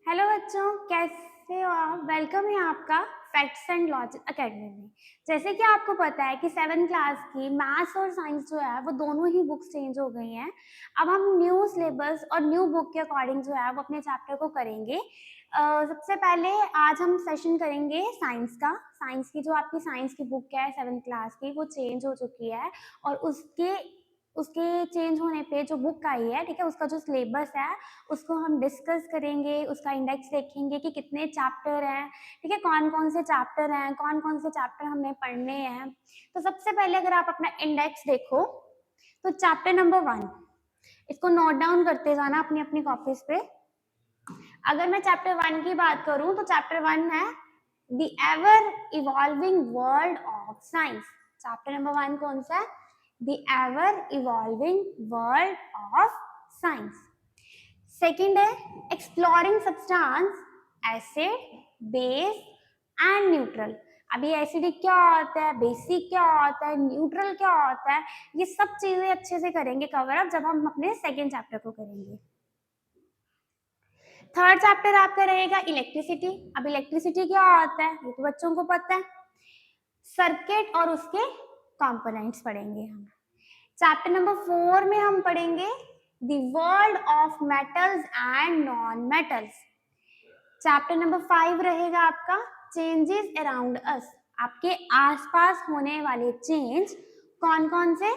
Hello बच्चों, कैसे हो आप? वेलकम है आपका फैक्ट्स एंड लॉजिक अकेडमी में। जैसे कि आपको पता है कि 7th क्लास की मैथ्स और साइंस जो है वो दोनों ही बुक्स चेंज हो गई हैं। अब हम न्यू सिलेबस और न्यू बुक के अकॉर्डिंग जो है वो अपने चैप्टर को करेंगे। सबसे पहले आज हम सेशन करेंगे साइंस का। साइंस की जो आपकी साइंस की बुक है 7th क्लास की वो चेंज हो चुकी है और उसके उसके चेंज होने पे जो बुक आई है, ठीक है, उसका जो सिलेबस है उसको हम डिस्कस करेंगे, उसका इंडेक्स देखेंगे कि कितने चैप्टर हैं, ठीक है, कौन कौन से चैप्टर हैं, कौन कौन से चैप्टर हमने पढ़ने हैं। तो सबसे पहले अगर आप अपना इंडेक्स देखो तो चैप्टर नंबर 1, इसको नोट डाउन करते जाना अपनी अपनी कॉपीज पे। अगर मैं चैप्टर 1 की बात करूं तो चैप्टर 1 है the ever evolving world of science. Chapter number 1 कौन सा है? The ever evolving world of science. Second है exploring substance, acid, base and neutral. अभी एसिडिक क्या होता है, बेसिक क्या होता है, न्यूट्रल क्या होता है, ये सब चीजें अच्छे से करेंगे कवर अप जब हम अपने सेकेंड चैप्टर को करेंगे। थर्ड चैप्टर आपका रहेगा इलेक्ट्रिसिटी। अब इलेक्ट्रिसिटी क्या होता है ये तो बच्चों को पता है। सर्किट और उसके कंपोनेंट्स पढ़ेंगे हम। चैप्टर नंबर 4 में हम पढ़ेंगे the world of metals and non metals. Chapter number 5 रहेगा आपका चेंजेस अराउंड अस। आपके आसपास होने वाले चेंज कौन कौन से?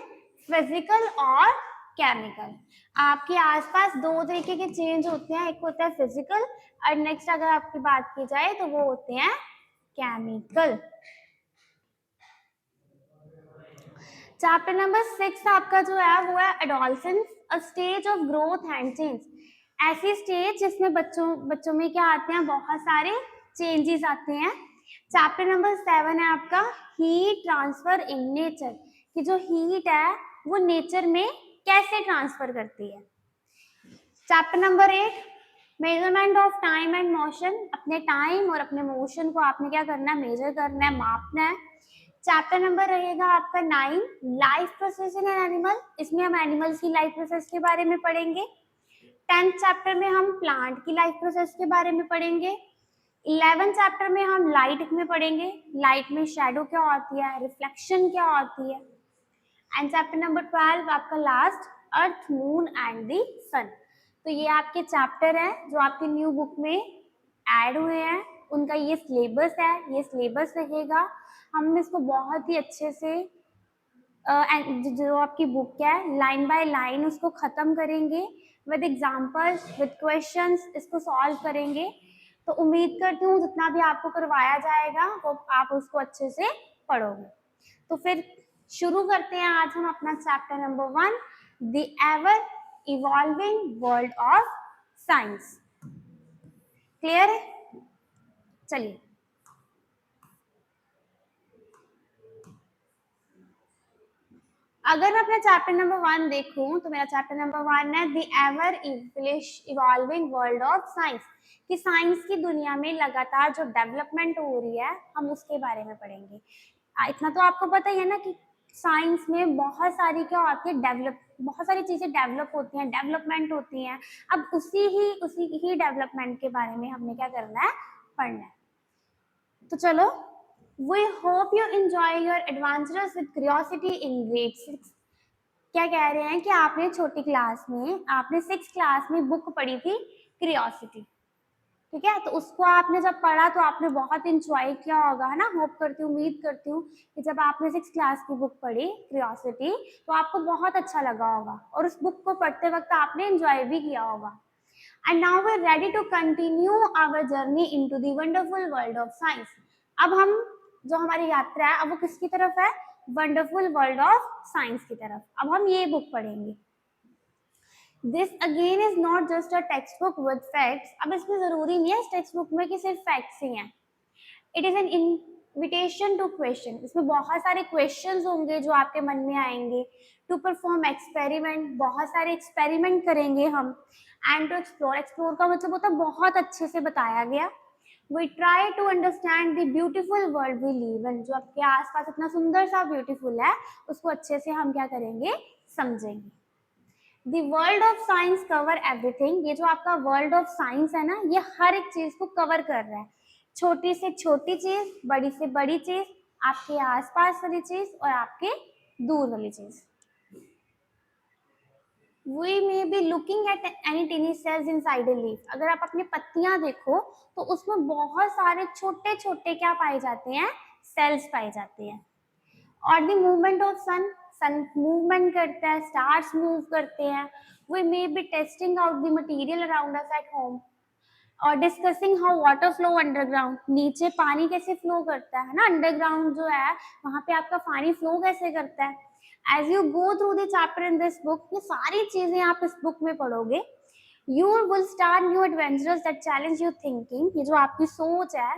फिजिकल और केमिकल। आपके आसपास दो तरीके के चेंज होते हैं, एक होता है फिजिकल और नेक्स्ट अगर आपकी बात की जाए तो वो होते हैं केमिकल। चैप्टर नंबर 6 आपका जो है वो है adolescence, a stage of growth and change. ऐसी स्टेज जिसमें बच्चों में क्या आते हैं, बहुत सारे चेंजेस आते हैं। चैप्टर नंबर 7 है आपका हीट ट्रांसफर इन नेचर, कि जो हीट है वो नेचर में कैसे ट्रांसफर करती है। Chapter number 8 measurement of time and motion. अपने टाइम और अपने मोशन को आपने क्या करना है, मेजर करना है, मापना है। चैप्टर नंबर रहेगा आपका 9 लाइफ प्रोसेस इन एनिमल। इसमें हम एनिमल्स की लाइफ प्रोसेस के बारे में पढ़ेंगे। 10th चैप्टर में हम प्लांट की लाइफ प्रोसेस के बारे में पढ़ेंगे। 11th चैप्टर में हम लाइट में पढ़ेंगे, लाइट में शेडो क्या होती है, रिफ्लेक्शन क्या होती है। एंड चैप्टर नंबर 12 आपका last earth, moon and the sun. तो ये आपके चैप्टर हैं जो आपकी न्यू बुक में ऐड हुए हैं, उनका ये सिलेबस है, ये सिलेबस रहेगा। हम इसको बहुत ही अच्छे से जो आपकी बुक है लाइन बाय लाइन उसको खत्म करेंगे विद एग्जांपल्स, विद क्वेश्चंस, इसको सॉल्व करेंगे। तो उम्मीद करती हूँ जितना भी आपको करवाया जाएगा वो आप उसको अच्छे से पढ़ोगे। तो फिर शुरू करते हैं आज हम अपना chapter number 1 the ever evolving world of science. Clear है? चलिए, अगर मैं अपना चैप्टर नंबर 1 देखूं तो मेरा चैप्टर नंबर 1 है the ever evolving world of science, कि साइंस की दुनिया में लगातार जो डेवलपमेंट हो रही है हम उसके बारे में पढ़ेंगे। इतना तो आपको पता ही है ना कि साइंस में बहुत सारी क्या होती है, बहुत सारी चीजें डेवलप होती हैं, डेवलपमेंट होती हैं। अब उसी ही डेवलपमेंट के बारे में हमने क्या करना है, पढ़ना है। तो चलो, we hope you enjoy your adventures with curiosity in grade 6। क्या कह रहे हैं कि आपने छोटी क्लास में, आपने 6th क्लास में बुक पढ़ी थी क्यूरियोसिटी, ठीक है, तो उसको आपने जब पढ़ा तो आपने बहुत इंजॉय किया होगा, है ना। होप करती हूँ, उम्मीद करती हूँ कि जब आपने 6th क्लास की बुक पढ़ी क्यूरियोसिटी तो आपको बहुत अच्छा लगा होगा और उस बुक को पढ़ते वक्त आपने इंजॉय भी किया होगा। And now we're ready to continue our journey into the wonderful world of science. अब हम जो हमारी यात्रा है अब वो किसकी तरफ है, वंडरफुल वर्ल्ड ऑफ साइंस की तरफ। अब हम ये बुक पढ़ेंगे। This again is not just a text book with facts. अब इसमें जरूरी नहीं है इस टेक्स्ट बुक में कि सिर्फ फैक्ट्स ही हैं। It is an invitation to question. इसमें बहुत सारे क्वेश्चंस होंगे जो आपके मन में आएंगे। टू परफॉर्म एक्सपेरिमेंट, बहुत सारे एक्सपेरिमेंट करेंगे हम। एंड टू एक्सप्लोर, एक्सप्लोर का मतलब होता है बहुत अच्छे से बताया गया। We try to understand the beautiful world we live in. जो आपके आसपास इतना सुंदर सा ब्यूटीफुल है उसको अच्छे से हम क्या करेंगे, समझेंगे। The world of science cover everything, ये जो आपका वर्ल्ड ऑफ साइंस है ना, ये हर एक चीज को कवर कर रहा है, छोटी से छोटी चीज, बड़ी से बड़ी चीज, आपके आसपास वाली चीज और आपके दूर वाली चीज। We may be looking at any tiny cells inside a leaf. अगर आप अपनी पत्तियां देखो तो उसमें बहुत सारे छोटे छोटे क्या पाए जाते हैं, सेल्स पाए जाते हैं। और the movement of sun, sun movement करता है, स्टार्स मूव करते हैं। We may be testing out the material around us at home और discussing how water flow underground, नीचे पानी कैसे फ्लो करता है ना, अंडरग्राउंड जो है वहां पे आपका पानी फ्लो कैसे करता है। As you go through the chapter in this book, ये सारी चीजें आप इस बुक में पढ़ोगे, you will start new adventures that challenge your thinking, ये जो आपकी सोच है,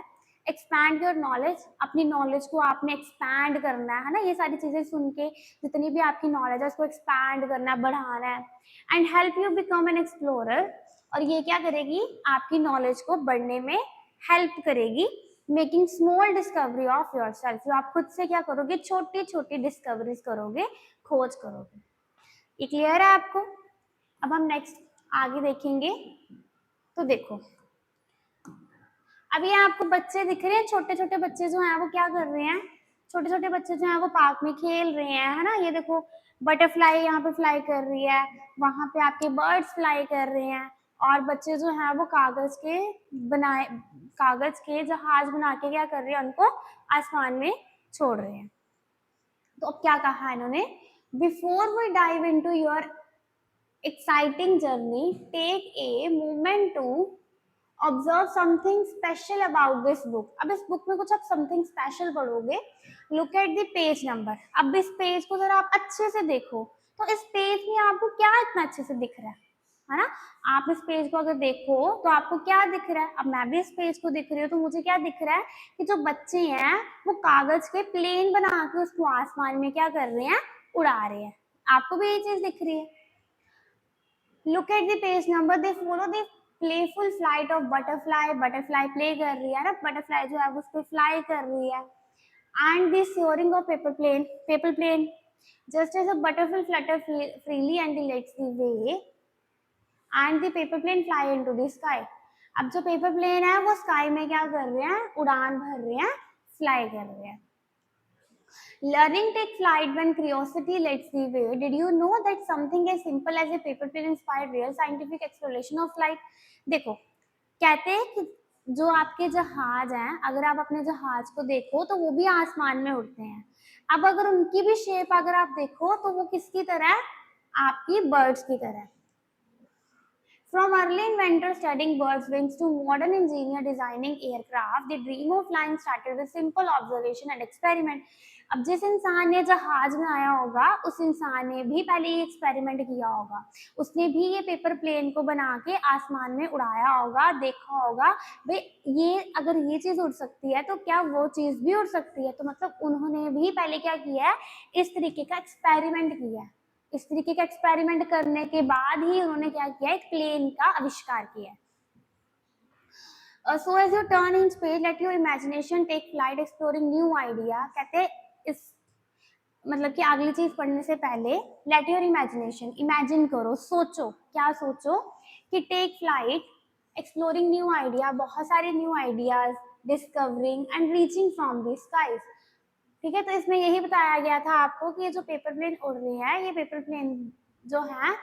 एक्सपैंड योर नॉलेज, अपनी नॉलेज को आपने एक्सपैंड करना है ना, ये सारी चीजें सुन के जितनी भी आपकी नॉलेज है उसको एक्सपैंड करना है, बढ़ाना है। And help you become an explorer, और ये क्या करेगी, आपकी नॉलेज को बढ़ने में हेल्प करेगी। Making small discovery of your self, जो आप खुद से क्या करोगे, छोटी छोटी डिस्कवरीज करोगे, खोज करोगे। ये क्लियर है आपको? अब हम नेक्स्ट आगे देखेंगे। तो देखो, अभी आपको बच्चे दिख रहे हैं, छोटे छोटे बच्चे जो हैं वो क्या कर रहे हैं, छोटे छोटे बच्चे जो हैं वो पार्क में खेल रहे हैं, है ना। ये देखो बटरफ्लाई यहाँ पे फ्लाई कर रही है, वहां पे आपके बर्ड्स फ्लाई कर रहे हैं, और बच्चे जो हैं वो कागज के जहाज बना के क्या कर रहे हैं, उनको आसमान में छोड़ रहे हैं। तो अब क्या कहा इन्होंने, before we dive into your exciting journey, take a moment to observe something special about this book. अब इस बुक में कुछ आप समथिंग स्पेशल पढ़ोगे। Look at the page number, अब इस पेज को जरा आप अच्छे से देखो, तो इस पेज में आपको क्या इतना अच्छे से दिख रहा है ना। आप इस पेज को अगर देखो तो आपको क्या दिख रहा है, अब मैं भी इस पेज को दिख रही हूँ, तो मुझे क्या दिख रहा है कि जो बच्चे हैं वो कागज के प्लेन बना के उसको आसमान में क्या कर रहे हैं, उड़ा रहे हैं। आपको भी ये चीज दिख रही है। Look at the page number, they follow the playful flight of butterfly, butterfly play कर रही है ना, बटरफ्लाई जो है उस पर फ्लाई कर रही है। And the soaring of paper plane, just as a butterfly flutter freely and lets the way and the paper plane fly into the sky. अब जो पेपर प्लेन है वो स्काई में क्या कर रहे हैं, उड़ान भर रहे हैं, फ्लाई कर रहे हैं। Learning take flight when curiosity lets the way. Did you know that something as simple as a paper plane inspired real scientific exploration of flight? देखो, कहते हैं कि जो आपके जहाज हैं, अगर आप अपने जहाज को देखो तो वो भी आसमान में उड़ते हैं। अब अगर उनकी भी शेप अगर आप देखो तो वो किसकी तरह है, आपकी बर्ड्स की तरह है। From early inventor studying birds' wings to modern engineer designing aircraft, the dream of flying started with simple observation and experiment. अब जिस इंसान ने जहाज बनाया होगा उस इंसान ने भी पहले ये एक्सपेरिमेंट किया होगा, उसने भी ये पेपर प्लेन को बना के आसमान में उड़ाया होगा, देखा होगा भाई ये अगर ये चीज उड़ सकती है तो क्या वो चीज भी उड़ सकती है। तो मतलब उन्होंने भी पहले क्या किया है, इस तरीके का एक्सपेरिमेंट किया है। इस तरीके का एक्सपेरिमेंट करने के बाद ही उन्होंने क्या किया, एक प्लेन का आविष्कार किया। So as you turn each page, let your imagination take flight, exploring new idea। कहते इस मतलब कि अगली चीज पढ़ने से पहले लेट योर इमेजिनेशन, इमेजिन करो, सोचो, क्या सोचो कि take flight, exploring new idea, बहुत सारे new ideas, discovering and reaching from the skies. ठीक है, तो इसमें यही बताया गया था आपको कि ये जो पेपर प्लेन उड़ रही है, ये पेपर प्लेन जो है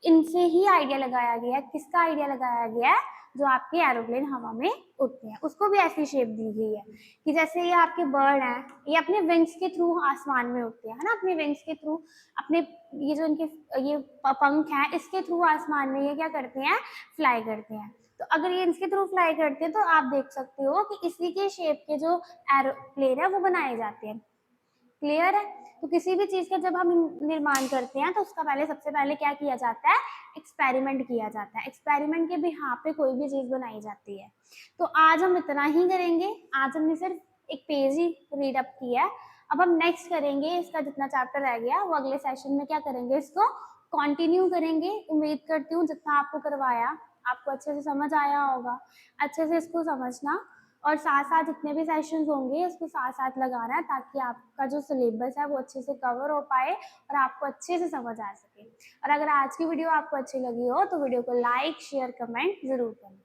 इनसे ही आइडिया लगाया गया है। किसका आइडिया लगाया गया है, जो आपके एरोप्लेन हवा में उड़ते हैं उसको भी ऐसी शेप दी गई है कि जैसे ये आपके बर्ड हैं, ये अपने विंग्स के थ्रू आसमान में उड़ते हैं, है ना, अपने विंग्स के थ्रू, अपने ये जो इनके ये पंख हैं इसके थ्रू आसमान में ये क्या करते हैं, फ्लाई करते हैं। तो अगर ये इसके थ्रू फ्लाई करते हैं तो आप देख सकते हो कि इसी के शेप के जो एरोप्लेन है वो बनाए जाते हैं। क्लियर है? तो किसी भी चीज का जब हम निर्माण करते हैं तो उसका पहले सबसे पहले क्या किया जाता है, एक्सपेरिमेंट किया जाता है। एक्सपेरिमेंट के बिहाफ पे कोई भी चीज बनाई जाती है। तो आज हम इतना ही करेंगे, आज हमने सिर्फ एक पेज ही रीड अप किया है। अब हम नेक्स्ट करेंगे, इसका जितना चैप्टर रह गया वो अगले सेशन में क्या करेंगे, इसको कंटिन्यू करेंगे। उम्मीद करती हूँ जितना आपको करवाया आपको अच्छे से समझ आया होगा, अच्छे से इसको समझना और साथ-साथ जितने भी सेशंस होंगे उसको साथ-साथ लगाना है ताकि आपका जो सिलेबस है वो अच्छे से कवर हो पाए और आपको अच्छे से समझ आ सके। और अगर आज की वीडियो आपको अच्छी लगी हो तो वीडियो को लाइक, शेयर, कमेंट ज़रूर करना।